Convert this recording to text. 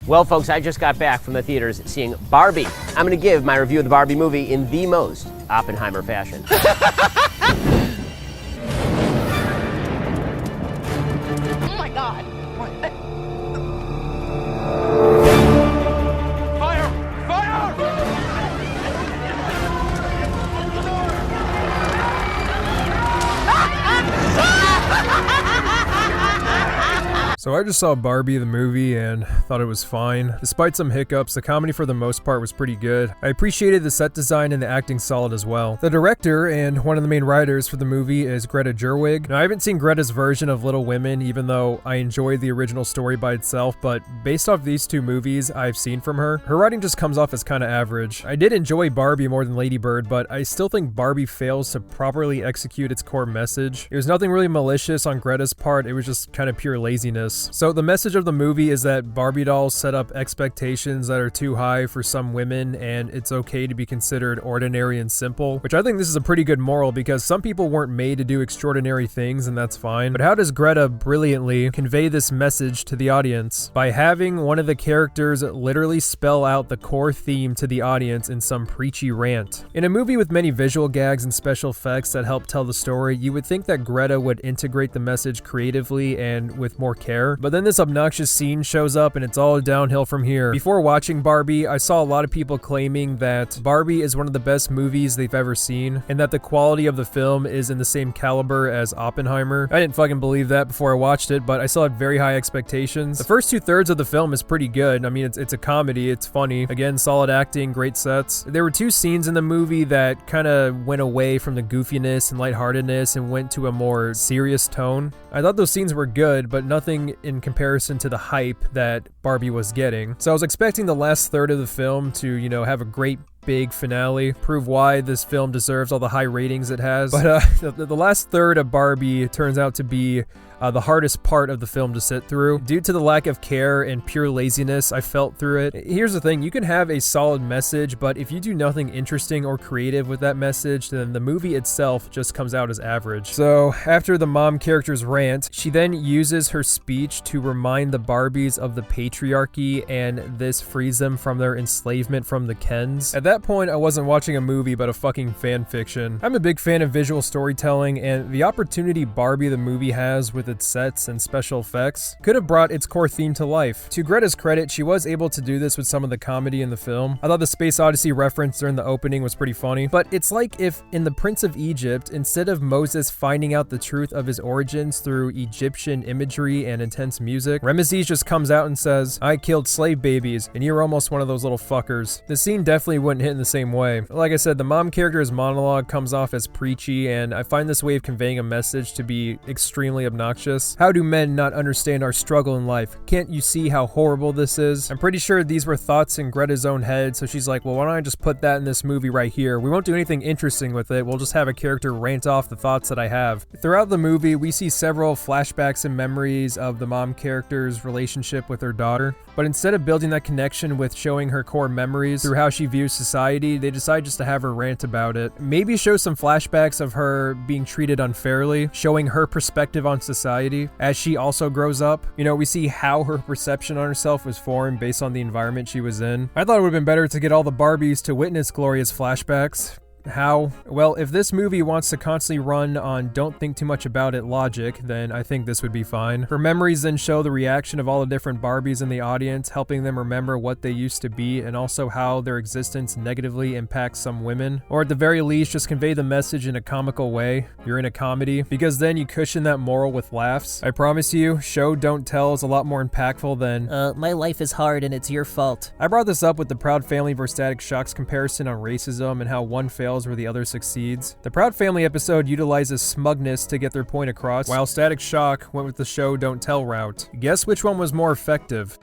Well, folks, I just got back from the theaters seeing Barbie. I'm going to give my review of the Barbie movie in the most Oppenheimer fashion. Oh my God. Fire! Fire! So I just saw Barbie the movie and thought it was fine. Despite some hiccups, the comedy for the most part was pretty good. I appreciated the set design and the acting solid as well. The director and one of the main writers for the movie is Greta Gerwig. Now I haven't seen Greta's version of Little Women, even though I enjoyed the original story by itself, but based off these two movies I've seen from her, her writing just comes off as kind of average. I did enjoy Barbie more than Lady Bird, but I still think Barbie fails to properly execute its core message. It was nothing really malicious on Greta's part, it was just kind of pure laziness. So the message of the movie is that Barbie dolls set up expectations that are too high for some women, and it's okay to be considered ordinary and simple, which I think this is a pretty good moral because some people weren't made to do extraordinary things, and that's fine. But how does Greta brilliantly convey this message to the audience? By having one of the characters literally spell out the core theme to the audience in some preachy rant. In a movie with many visual gags and special effects that help tell the story, you would think that Greta would integrate the message creatively and with more care. But then this obnoxious scene shows up and it's all downhill from here. Before watching Barbie, I saw a lot of people claiming that Barbie is one of the best movies they've ever seen and that the quality of the film is in the same caliber as Oppenheimer. I didn't fucking believe that before I watched it, but I still had very high expectations. The first 2/3 of the film is pretty good. I mean, it's a comedy, it's funny. Again, solid acting, great sets. There were two scenes in the movie that kind of went away from the goofiness and lightheartedness and went to a more serious tone. I thought those scenes were good, but nothing in comparison to the hype that Barbie was getting. So I was expecting the last third of the film to, you know, have a great big finale, prove why this film deserves all the high ratings it has. But the last third of Barbie turns out to be the hardest part of the film to sit through. Due to the lack of care and pure laziness I felt through it. Here's the thing, you can have a solid message, but if you do nothing interesting or creative with that message, then the movie itself just comes out as average. So after the mom character's rant, she then uses her speech to remind the Barbies of the patriarchy, and this frees them from their enslavement from the Kens. At that point, I wasn't watching a movie but a fucking fan fiction. I'm a big fan of visual storytelling, and the opportunity Barbie the movie has with its sets and special effects could have brought its core theme to life. To Greta's credit, she was able to do this with some of the comedy in the film. I thought the Space Odyssey reference during the opening was pretty funny, but it's like if in The Prince of Egypt, instead of Moses finding out the truth of his origins through Egyptian imagery and intense music, Ramesses just comes out and says, "I killed slave babies, and you're almost one of those little fuckers." The scene definitely wouldn't hit in the same way. Like I said, the mom character's monologue comes off as preachy, and I find this way of conveying a message to be extremely obnoxious. How do men not understand our struggle in life? Can't you see how horrible this is? I'm pretty sure these were thoughts in Greta's own head, so she's like, well, why don't I just put that in this movie right here? We won't do anything interesting with it. We'll just have a character rant off the thoughts that I have. Throughout the movie, we see several flashbacks and memories of the mom character's relationship with her daughter, but instead of building that connection with showing her core memories through how she views society, they decide just to have her rant about it. Maybe show some flashbacks of her being treated unfairly, showing her perspective on society as she also grows up. You know, we see how her perception on herself was formed based on the environment she was in. I thought it would have been better to get all the Barbies to witness Gloria's flashbacks. How? Well, if this movie wants to constantly run on don't think too much about it logic, then I think this would be fine. Her memories then show the reaction of all the different Barbies in the audience, helping them remember what they used to be and also how their existence negatively impacts some women. Or at the very least, just convey the message in a comical way. You're in a comedy, because then you cushion that moral with laughs. I promise you, show don't tell is a lot more impactful than my life is hard and it's your fault. I brought this up with the Proud Family vs. Static Shock's comparison on racism and how one fails where the other succeeds. The Proud Family episode utilizes smugness to get their point across, while Static Shock went with the show don't tell route. Guess which one was more effective?